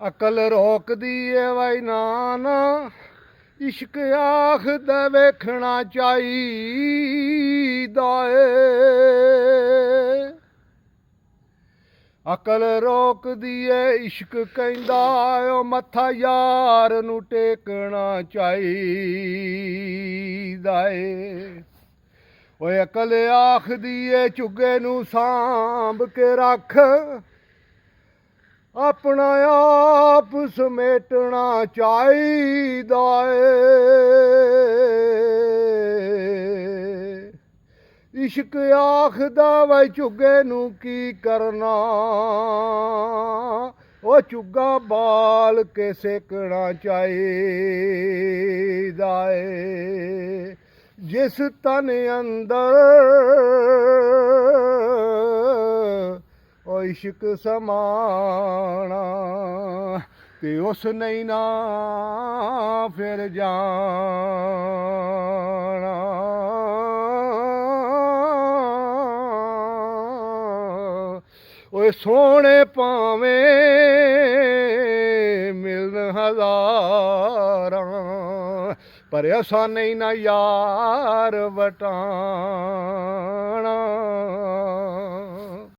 अकल रोकदी है वई नाना इश्क आखदा वेखना चाहिदा है। अकल रोकदी है इश्क कहंदा ओ मत्था यार नू टेकना चाहिदा है। ओए अकल आखदी है झुग्गे नू सांभ के रख अपना आप समेटना चाहिदा है। इश्क आखदा वै झुग्गे नू की करना ओ झुग्गा बाल के सेकना चाहिदा है। जिस तन अंदर ओ इश्क समाना ते उस नहीं ना फिर जाना। ओए सोने भावें मिलन हज़ारां पर ऐसा नहीं ना यार वटाना।